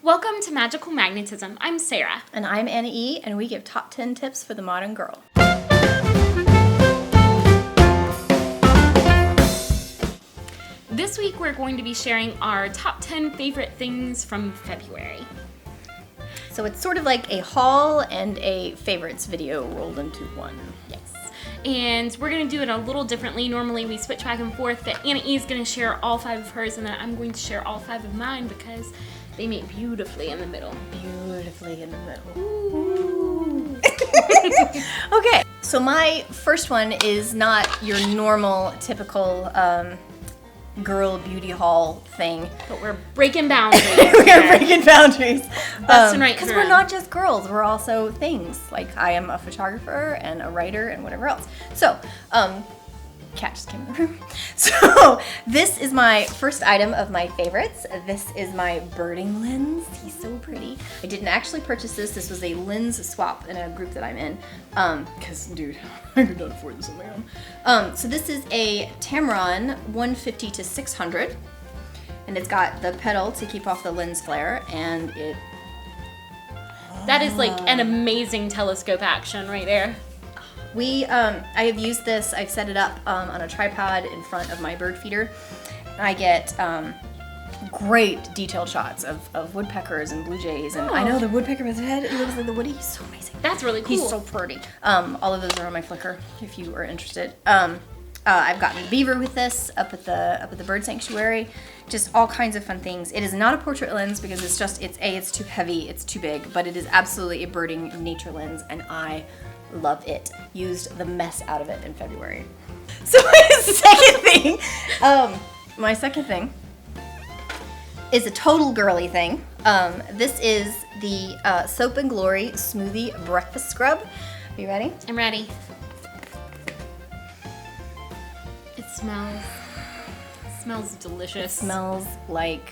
Welcome to Magical Magnetism. I'm Sarah. And I'm Anna E., and we give top 10 tips for the modern girl. This week we're going to be sharing our top 10 favorite things from February. So it's sort of like a haul and a favorites video rolled into one. Yes. And we're going to do it a little differently. Normally we switch back and forth, but Anna E. is going to share all 5 of hers, and then I'm going to share all 5 of mine because they meet beautifully in the middle. Beautifully in the middle. Ooh. Okay, so my first one is not your normal, typical girl beauty haul thing. But we're breaking boundaries. We are breaking boundaries. Left and right. Because we're not just girls, we're also things. Like I am a photographer and a writer and whatever else. So, cat just came in the room. So this is my first item of my favorites. This is my birding lens. He's so pretty. I didn't actually purchase this. This was a lens swap in a group that I'm in. Because, dude, I could not afford this on my own. So this is a Tamron 150 to 600. And it's got the pedal to keep off the lens flare. And it... That is like an amazing telescope action right there. I have used this, I've set it up on a tripod in front of my bird feeder. I get great detailed shots of woodpeckers and blue jays. And I know the woodpecker with his head, it looks like the woody. He's so amazing. That's really cool. He's so pretty. All of those are on my Flickr if you are interested. I've gotten a beaver with this up at the bird sanctuary. Just all kinds of fun things. It is not a portrait lens because it's too heavy, it's too big, but it is absolutely a birding nature lens, and I love it. Used the mess out of it in February. So my second thing is a total girly thing. This is the Soap and Glory Smoothie Breakfast Scrub. Are you ready? I'm ready. It smells delicious. It smells like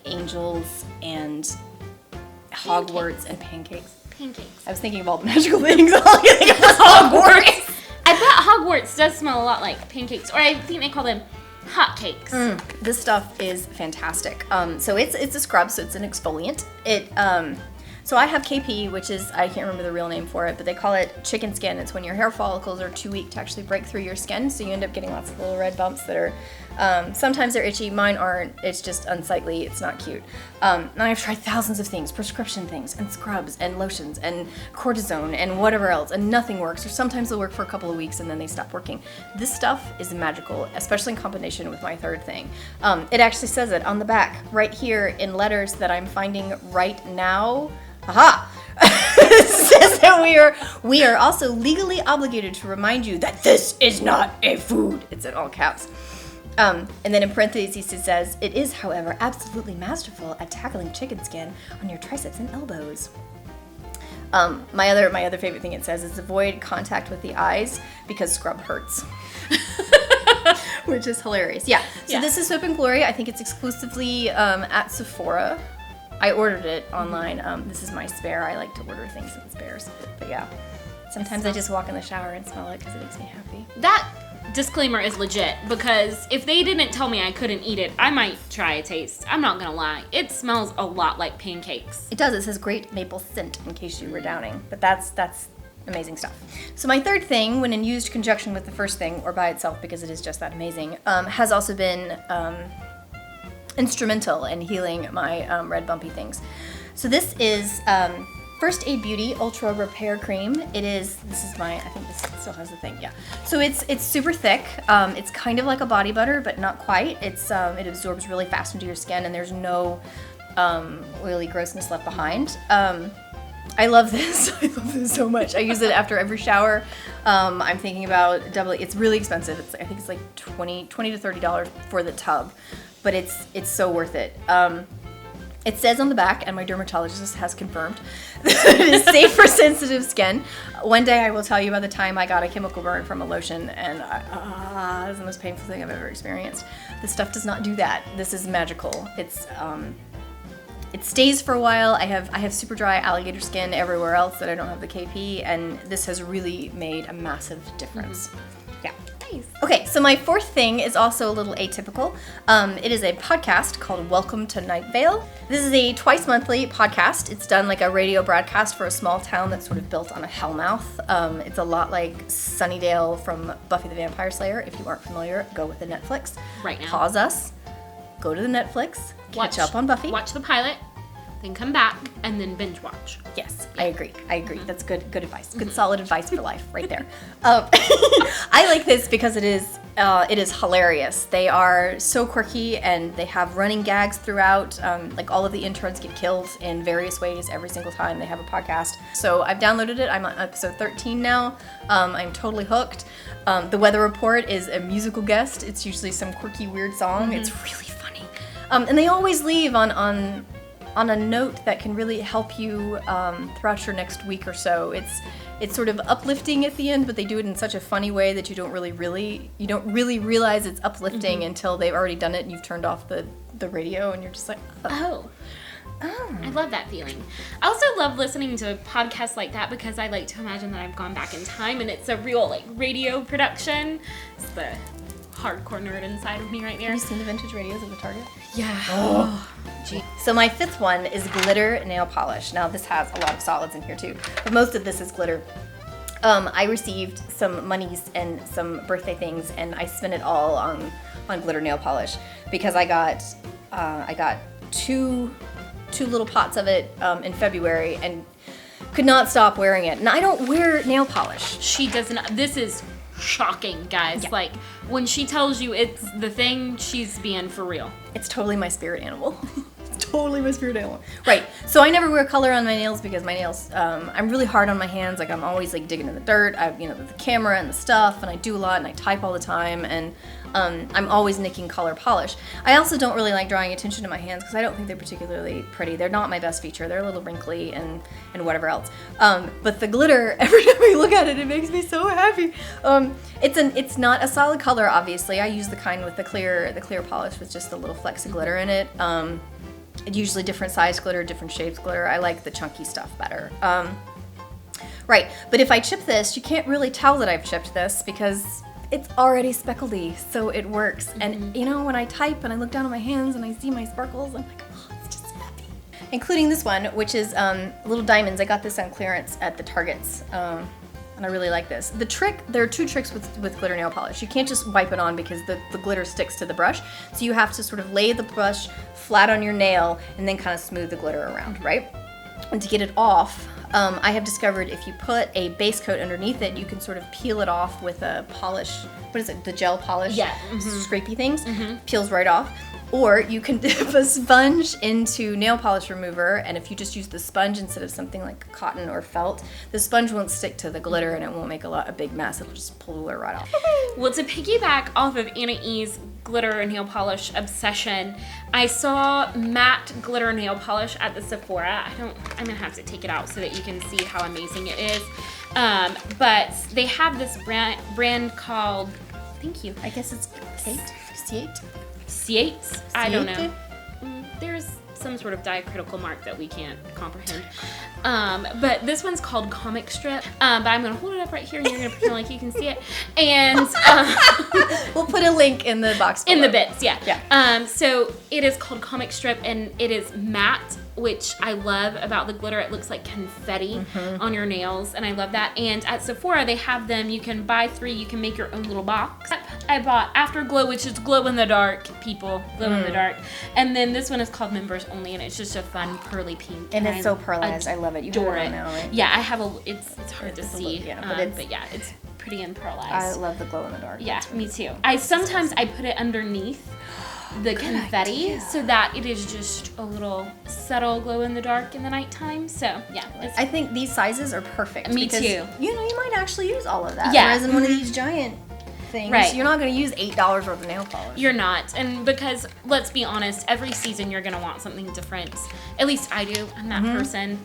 angels and Hogwarts and pancakes. Pancakes. I was thinking of all the magical things. All I could think of was Hogwarts. I bet Hogwarts does smell a lot like pancakes, or I think they call them hot cakes. This stuff is fantastic. So it's a scrub, so it's an exfoliant. So I have KP, which is, I can't remember the real name for it, but they call it chicken skin. It's when your hair follicles are too weak to actually break through your skin, so you end up getting lots of little red bumps that are, sometimes they're itchy, mine aren't, it's just unsightly, it's not cute. And I've tried thousands of things, prescription things, and scrubs, and lotions, and cortisone, and whatever else, and nothing works, or sometimes they'll work for a couple of weeks and then they stop working. This stuff is magical, especially in combination with my third thing. It actually says it on the back, right here in letters that I'm finding right now. Aha! It says that we are also legally obligated to remind you that this is not a food. It's in all caps. And then in parentheses it says, it is, however, absolutely masterful at tackling chicken skin on your triceps and elbows. My other favorite thing it says is avoid contact with the eyes because scrub hurts. Which is hilarious. Yeah. So This is Soap and Glory. I think it's exclusively at Sephora. I ordered it online. This is my spare. I like to order things in spares. But yeah, sometimes I just walk in the shower and smell it because it makes me happy. That disclaimer is legit, because if they didn't tell me I couldn't eat it, I might try a taste. I'm not gonna lie. It smells a lot like pancakes. It does. It says great maple scent in case you were doubting. But that's amazing stuff. So my third thing, when in used conjunction with the first thing or by itself because it is just that amazing, has also been instrumental in healing my red bumpy things. So this is First Aid Beauty Ultra Repair Cream. This is I think this still has the thing, yeah. So it's super thick. It's kind of like a body butter, but not quite. It absorbs really fast into your skin and there's no oily grossness left behind. I love this. I love this so much. I use it after every shower. I'm thinking about doubling. It's really expensive. I think it's like $20 to $30 for the tub. But it's so worth it. It says on the back, and my dermatologist has confirmed, that it is safe for sensitive skin. One day I will tell you about the time I got a chemical burn from a lotion, and it was the most painful thing I've ever experienced. This stuff does not do that. This is magical. It stays for a while. I have super dry alligator skin everywhere else that I don't have the KP, and this has really made a massive difference. Yeah. Nice. Okay, so my fourth thing is also a little atypical. It is a podcast called Welcome to Night Vale. This is a twice monthly podcast. It's done like a radio broadcast for a small town that's sort of built on a hellmouth. It's a lot like Sunnydale from Buffy the Vampire Slayer. If you aren't familiar, go with the Netflix. Right now. Pause us, go to the Netflix, catch up on Buffy. Watch the pilot, then come back, and then binge watch. Yes, I agree. That's good advice. Good solid advice for life right there. I like this because it is hilarious. They are so quirky and they have running gags throughout. Like all of the interns get killed in various ways every single time they have a podcast. So I've downloaded it. I'm on episode 13 now. I'm totally hooked. The weather report is a musical guest. It's usually some quirky, weird song. It's really funny. And they always leave on a note that can really help you throughout your next week or so. It's sort of uplifting at the end, but they do it in such a funny way that you don't really realize it's uplifting until they've already done it and you've turned off the radio and you're just like, oh. I love that feeling. I also love listening to podcasts like that because I like to imagine that I've gone back in time and it's a real like radio production. It's the hardcore nerd inside of me right there. Have you seen the vintage radios at the Target? Yeah. Oh. Gee. So my fifth one is glitter nail polish. Now this has a lot of solids in here too, but most of this is glitter. I received some monies and some birthday things, and I spent it all on glitter nail polish because I got two little pots of it in February and could not stop wearing it. And I don't wear nail polish. She does not. This is shocking, guys. Yeah. Like, when she tells you it's the thing, she's being for real. It's totally my spirit animal. It's totally my spirit animal. Right. So I never wear color on my nails because my nails, I'm really hard on my hands. Like, I'm always like digging in the dirt. I have, the camera and the stuff, and I do a lot, and I type all the time, and I'm always nicking color polish. I also don't really like drawing attention to my hands because I don't think they're particularly pretty. They're not my best feature. They're a little wrinkly and whatever else. But the glitter, every time I look at it, it makes me so happy. It's not a solid color, obviously. I use the kind with the clear polish with just a little flecks of glitter in it. Usually different size glitter, different shapes glitter. I like the chunky stuff better. Right, but if I chip this, you can't really tell that I've chipped this because it's already speckledy, so it works. And when I type and I look down at my hands and I see my sparkles, I'm like, oh, it's just happy. Including this one, which is little diamonds. I got this on clearance at the Targets, and I really like this. There are two tricks with glitter nail polish. You can't just wipe it on because the glitter sticks to the brush, so you have to sort of lay the brush flat on your nail and then kind of smooth the glitter around, right? And to get it off, I have discovered if you put a base coat underneath it, you can sort of peel it off with a polish. What is it? The gel polish? Yeah. Scrapey things. Peels right off. Or you can dip a sponge into nail polish remover, and if you just use the sponge instead of something like cotton or felt, the sponge won't stick to the glitter and it won't make a big mess. It'll just pull the glitter right off. Well, to piggyback off of Anna E's glitter nail polish obsession, I saw matte glitter nail polish at the Sephora. I'm gonna have to take it out so that you can see how amazing it is. But they have this brand called, thank you, I guess it's Ciate? Ciate? I don't know. There's some sort of diacritical mark that we can't comprehend. But this one's called Comic Strip. But I'm going to hold it up right here and you're going to pretend like you can see it. And we'll put a link in the box below. In the bits, yeah. Yeah. So it is called Comic Strip and it is matte, which I love about the glitter. It looks like confetti on your nails, and I love that. And at Sephora, they have them. You can buy 3. You can make your own little box. I bought Afterglow, which is glow in the dark, people. Glow in the dark. And then this one is called Members Only, and it's just a fun pearly pink. And it's so pearlized. I love it. You adore have it now, right? Yeah, I have it's hard to see. But yeah, it's pretty and pearlized. I love the glow in the dark. Yeah, me too. Sometimes I put it underneath the confetti idea. So that it is just a little subtle glow in the dark in the nighttime. So yeah, I think these sizes are perfect. Me because, too. You might actually use all of that. Yeah. Whereas in one of these giant things, right. You're not going to use $8 worth of nail polish. You're not, and because let's be honest, every season you're going to want something different. At least I do. I'm that person.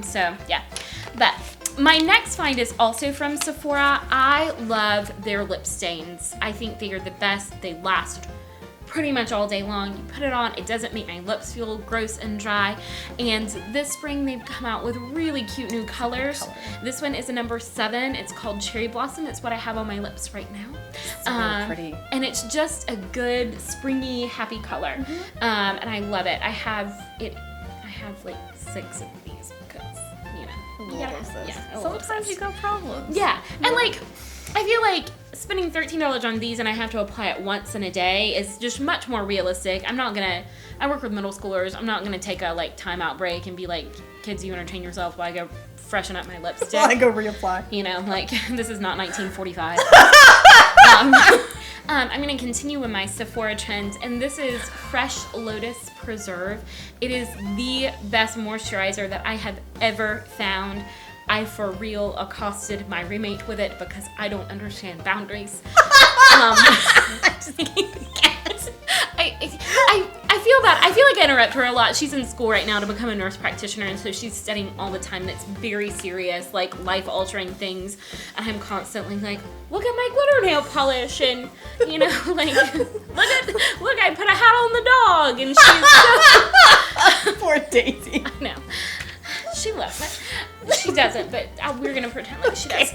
So yeah, but. My next find is also from Sephora. I love their lip stains. I think they are the best. They last pretty much all day long. You put it on, it doesn't make my lips feel gross and dry. And this spring they've come out with really cute new colors. This one is a number 7. It's called Cherry Blossom. It's what I have on my lips right now. It's really pretty. And it's just a good springy, happy color. And I love it. I have like 6 of these because, you know. Sometimes you got problems. Yeah. And like, I feel like spending $13 on these and I have to apply it once in a day is just much more realistic. I work with middle schoolers. I'm not gonna take a like timeout break and be like, kids, you entertain yourself while I go freshen up my lipstick. While I go reapply. You know, like this is not 1945. I'm gonna continue with my Sephora trend, and this is Fresh Lotus Preserve. It is the best moisturizer that I have ever found. I for real accosted my roommate with it because I don't understand boundaries. I feel that. I feel like I interrupt her a lot. She's in school right now to become a nurse practitioner, and so she's studying all the time, and it's very serious, like life-altering things. And I'm constantly like, look at my glitter nail polish, and you know, like, look, I put a hat on the dog, and she's so... Poor Daisy. I know. She loves it. She doesn't, but we're gonna pretend like she does.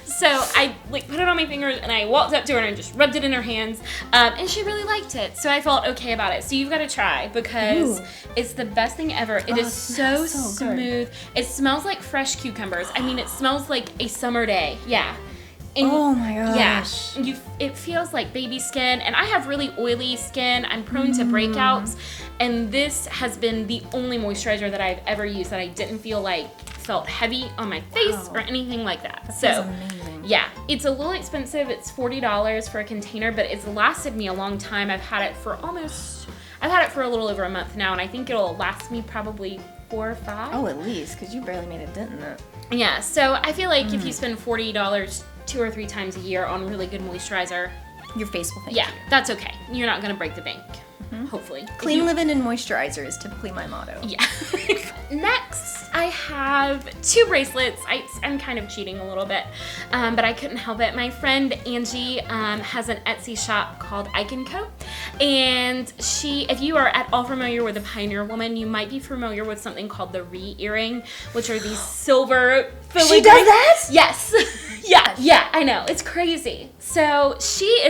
So I like put it on my fingers and I walked up to her and I just rubbed it in her hands, and she really liked it. So I felt okay about it. So you've got to try because it's the best thing ever. It is so smooth. Good. It smells like fresh cucumbers. I mean, it smells like a summer day. Yeah. And oh my gosh. Yeah, it feels like baby skin, and I have really oily skin. I'm prone to breakouts, and this has been the only moisturizer that I've ever used that I didn't feel like felt heavy on my face or anything like that. So amazing. Yeah, it's a little expensive. It's $40 for a container, but it's lasted me a long time. I've had it for a little over a month now, and I think it'll last me probably 4 or 5. Oh, at least, because you barely made a dent in it. Yeah, so I feel like if you spend $40 2 or 3 times a year on really good moisturizer, your face will thank you. Yeah, that's okay. You're not gonna break the bank. Hopefully. Clean living and moisturizer is typically my motto. Yeah. Next, I have 2 bracelets. I'm kind of cheating a little bit, but I couldn't help it. My friend Angie has an Etsy shop called Ike and Co. And if you are at all familiar with the Pioneer Woman, you might be familiar with something called the earring, which are these silver filigree. She does that? Yes. Yeah, I know. It's crazy. So she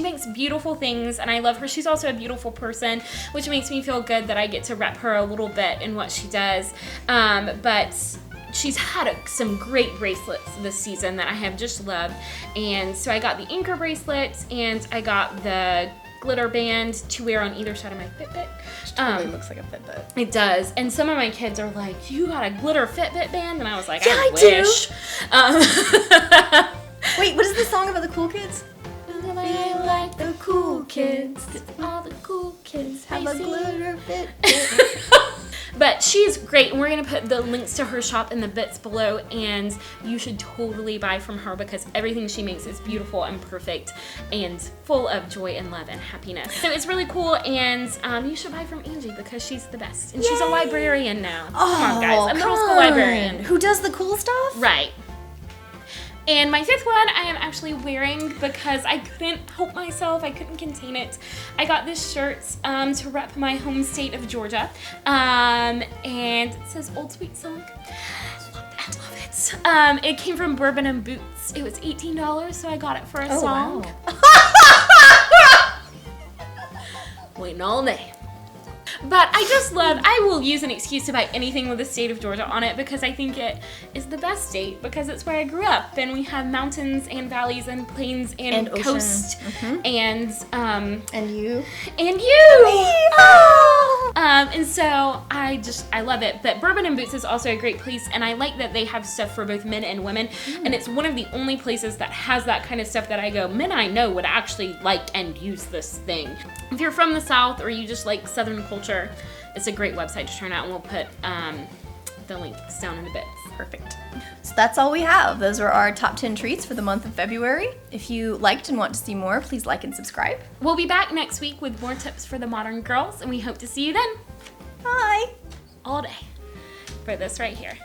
makes beautiful things, and I love her. She's also a beautiful person, which makes me feel good that I get to rep her a little bit in what she does. But she's had some great bracelets this season that I have just loved. And so I got the anchor bracelet, and I got the glitter band to wear on either side of my Fitbit. Which totally looks like a Fitbit. It does. And some of my kids are like, you got a glitter Fitbit band? And I was like, yeah, I wish. Wait, what is the song about the cool kids? I like the cool kids. All the cool kids have a glitter Fitbit. But she's great, and we're going to put the links to her shop in the bits below, and you should totally buy from her because everything she makes is beautiful and perfect and full of joy and love and happiness. So it's really cool, and you should buy from Angie because she's the best. And she's a librarian now. Oh, come on, guys. A middle school librarian. Who does the cool stuff? Right. And my 5th one I am actually wearing because I couldn't help myself. I couldn't contain it. I got this shirt to rep my home state of Georgia. And it says Old Sweet Song. I love it. It came from Bourbon and Boots. It was $18, so I got it for a song. Wow. Waiting all day. But I will use an excuse to buy anything with the state of Georgia on it because I think it is the best state because it's where I grew up and we have mountains and valleys and plains and coast and you. And you! Oh! And so I love it. But Bourbon and Boots is also a great place, and I like that they have stuff for both men and women, and it's one of the only places that has that kind of stuff that I go, men I know would actually like and use this thing. If you're from the South or you just like Southern culture, it's a great website to turn out, and we'll put the links down in the bits. Perfect. So that's all we have. Those are our top 10 treats for the month of February. If you liked and want to see more, please like and subscribe. We'll be back next week with more tips for the modern girls, and we hope to see you then. Bye. All day. For this right here.